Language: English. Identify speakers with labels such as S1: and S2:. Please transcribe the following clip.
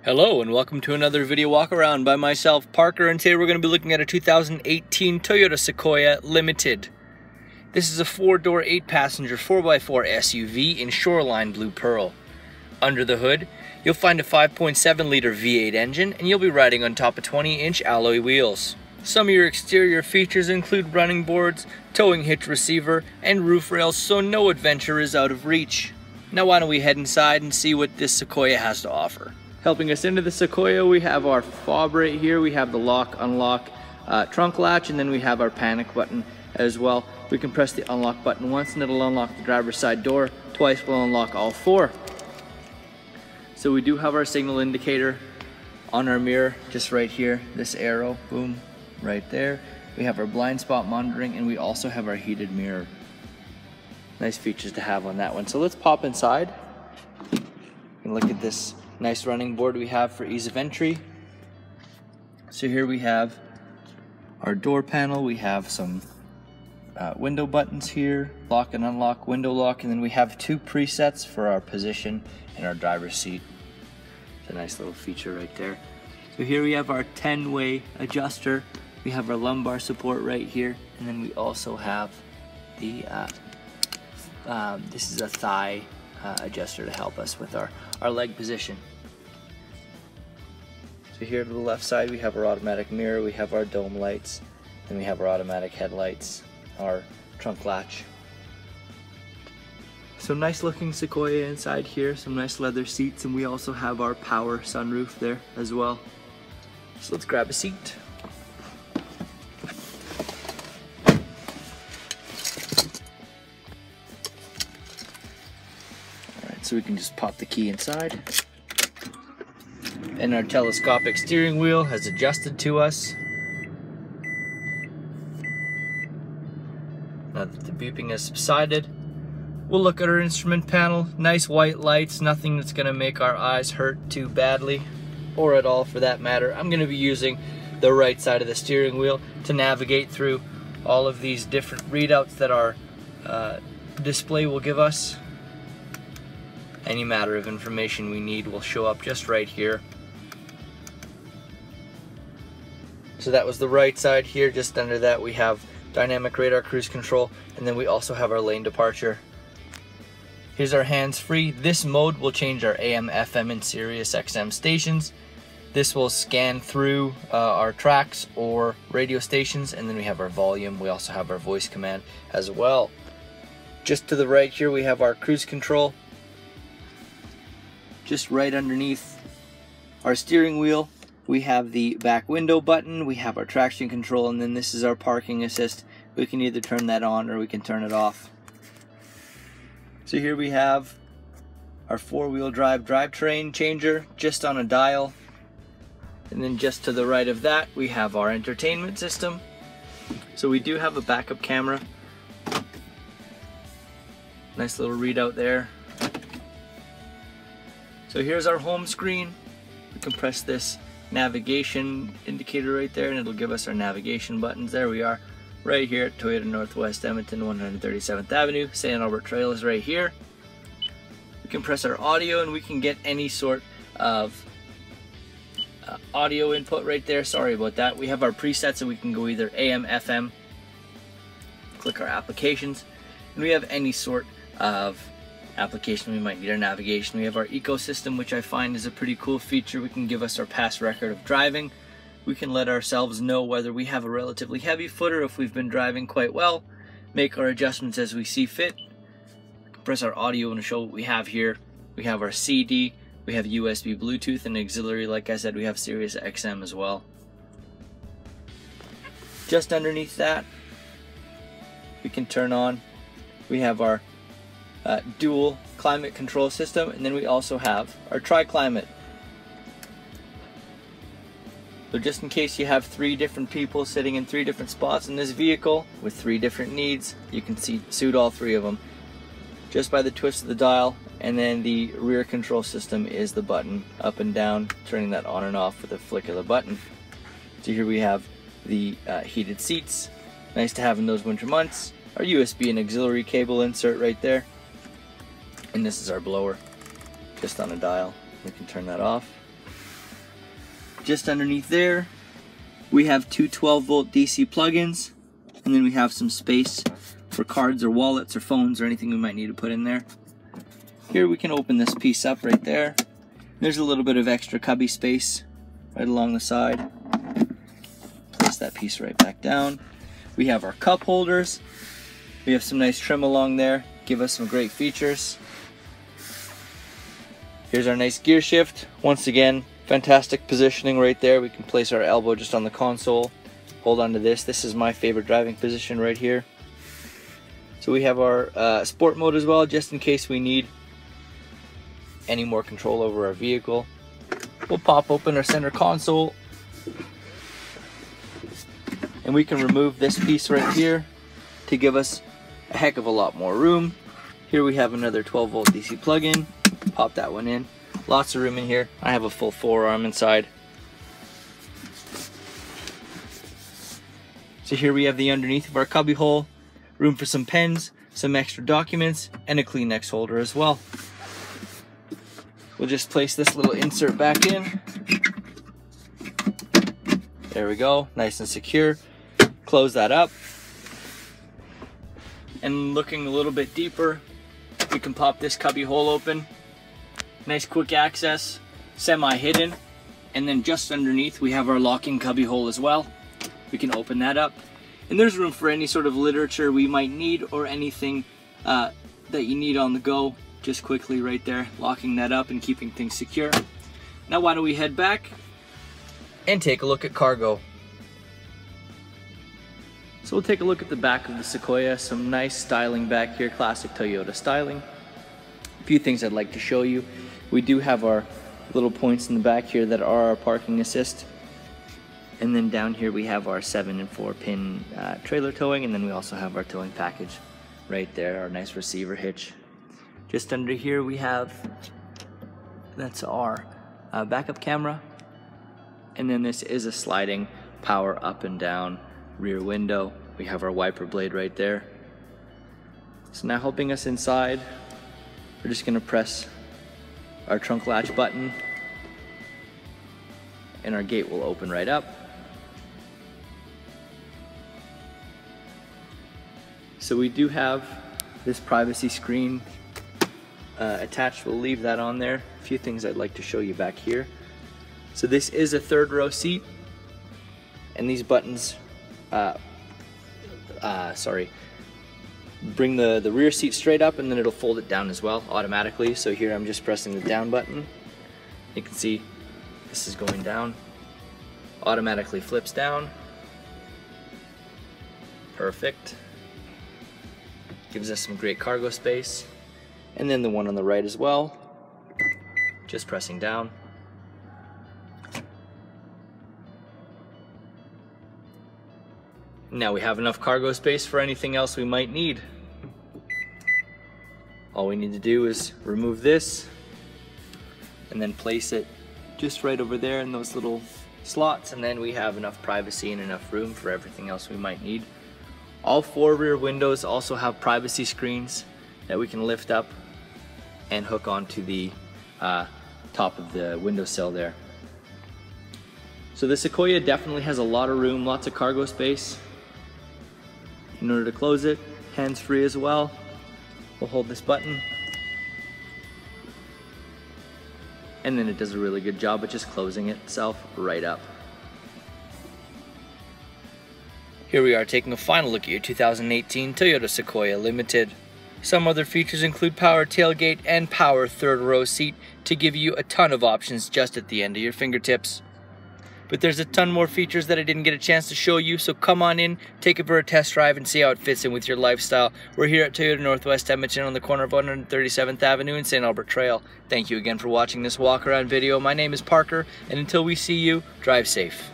S1: Hello and welcome to another video walk around by myself, Parker, and today we're going to be looking at a 2018 Toyota Sequoia Limited. This is a 4-door, 8-passenger 4x4 SUV in Shoreline Blue Pearl. Under the hood, you'll find a 5.7-liter V8 engine and you'll be riding on top of 20-inch alloy wheels. Some of your exterior features include running boards, towing hitch receiver, and roof rails, so no adventure is out of reach. Now why don't we head inside and see what this Sequoia has to offer. Helping us into the Sequoia, we have our fob right here. We have the lock, unlock, trunk latch, and then we have our panic button as well. We can press the unlock button once and it'll unlock the driver's side door. Twice will unlock all four. So we do have our signal indicator on our mirror, just right here. This arrow, boom, right there. We have our blind spot monitoring and we also have our heated mirror. Nice features to have on that one. So let's pop inside and look at this nice running board we have for ease of entry. So here we have our door panel. We have some window buttons here, lock and unlock, window lock, and then we have two presets for our position and our driver's seat. It's a nice little feature right there. So here we have our 10-way adjuster. We have our lumbar support right here, and then we also have the this is a thigh adjuster to help us with our leg position. So here to the left side we have our automatic mirror, we have our dome lights, and we have our automatic headlights, our trunk latch. So nice looking Sequoia inside here, some nice leather seats, and we also have our power sunroof there as well. So let's grab a seat. So we can just pop the key inside. And our telescopic steering wheel has adjusted to us. Now that the beeping has subsided, we'll look at our instrument panel. Nice white lights, nothing that's gonna make our eyes hurt too badly, or at all for that matter. I'm gonna be using the right side of the steering wheel to navigate through all of these different readouts that our display will give us. Any matter of information we need will show up just right here. So that was the right side here. Just under that we have dynamic radar cruise control, and then we also have our lane departure. Here's our hands-free. This mode will change our AM, FM, and Sirius XM stations. This will scan through our tracks or radio stations, and then we have our volume. We also have our voice command as well. Just to the right here we have our cruise control. Just right underneath our steering wheel, we have the back window button, we have our traction control, and then this is our parking assist. We can either turn that on or we can turn it off. So here we have our 4-wheel drive drivetrain changer just on a dial. And then just to the right of that, we have our entertainment system. So we do have a backup camera. Nice little readout there. So here's our home screen. We can press this navigation indicator right there and it'll give us our navigation buttons. There we are, right here at Toyota Northwest Edmonton, 137th Avenue. San Albert Trail is right here. We can press our audio and we can get any sort of audio input right there. Sorry about that. We have our presets, so we can go either AM, FM. Click our applications, and we have any sort of application we might need. Our navigation, we have our ecosystem, which I find is a pretty cool feature. We can give us our past record of driving. We can let ourselves know whether we have a relatively heavy foot or if we've been driving quite well, make our adjustments as we see fit. We can press our audio and show what we have here. We have our CD, we have USB, Bluetooth, and auxiliary. Like I said, we have Sirius XM as well. Just underneath that, we can turn on, we have our dual climate control system, and then we also have our tri-climate. So just in case you have 3 different people sitting in 3 different spots in this vehicle with 3 different needs, you can suit all 3 of them just by the twist of the dial. And then the rear control system is the button up and down, turning that on and off with a flick of the button. So here we have the heated seats, nice to have in those winter months. Our USB and auxiliary cable insert right there. And this is our blower, just on a dial. We can turn that off. Just underneath there, we have two 12-volt DC plug-ins, and then we have some space for cards or wallets or phones or anything we might need to put in there. Here we can open this piece up right there. There's a little bit of extra cubby space right along the side. Place that piece right back down. We have our cup holders. We have some nice trim along there, give us some great features. Here's our nice gear shift. Once again, fantastic positioning right there. We can place our elbow just on the console, hold on to this. This is my favorite driving position right here. So we have our sport mode as well, just in case we need any more control over our vehicle. We'll pop open our center console, and we can remove this piece right here to give us a heck of a lot more room. Here we have another 12-volt DC plug-in. Pop that one in. Lots of room in here. I have a full forearm inside. So here we have the underneath of our cubby hole. Room for some pens, some extra documents, and a Kleenex holder as well. We'll just place this little insert back in. There we go, nice and secure. Close that up. And looking a little bit deeper, we can pop this cubby hole open. Nice quick access, semi-hidden. And then just underneath we have our locking cubby hole as well. We can open that up. And there's room for any sort of literature we might need or anything that you need on the go. Just quickly right there, locking that up and keeping things secure. Now why don't we head back and take a look at cargo. So we'll take a look at the back of the Sequoia. Some nice styling back here, classic Toyota styling. A few things I'd like to show you. We do have our little points in the back here that are our parking assist. And then down here we have our 7 and 4 pin trailer towing, and then we also have our towing package right there, our nice receiver hitch. Just under here we have, that's our backup camera. And then this is a sliding power up and down rear window. We have our wiper blade right there. So now helping us inside, we're just gonna press our trunk latch button and our gate will open right up. So we do have this privacy screen attached. We'll leave that on there. A few things I'd like to show you back here. So this is a third row seat, and these buttons bring the rear seat straight up, and then it'll fold it down as well automatically. So here I'm just pressing the down button. You can see this is going down, automatically flips down. Perfect. Gives us some great cargo space. And then the one on the right as well, just pressing down. Now we have enough cargo space for anything else we might need. All we need to do is remove this and then place it just right over there in those little slots, and then we have enough privacy and enough room for everything else we might need. All 4 rear windows also have privacy screens that we can lift up and hook onto the top of the windowsill there. So the Sequoia definitely has a lot of room, lots of cargo space. In order to close it, hands-free as well, we'll hold this button. And then it does a really good job at just closing itself right up. Here we are taking a final look at your 2018 Toyota Sequoia Limited. Some other features include power tailgate and power third row seat to give you a ton of options just at the end of your fingertips. But there's a ton more features that I didn't get a chance to show you, so come on in, take it for a test drive and see how it fits in with your lifestyle. We're here at Toyota Northwest Edmonton on the corner of 137th Avenue and St. Albert Trail. Thank you again for watching this walk around video. My name is Parker, and until we see you, drive safe.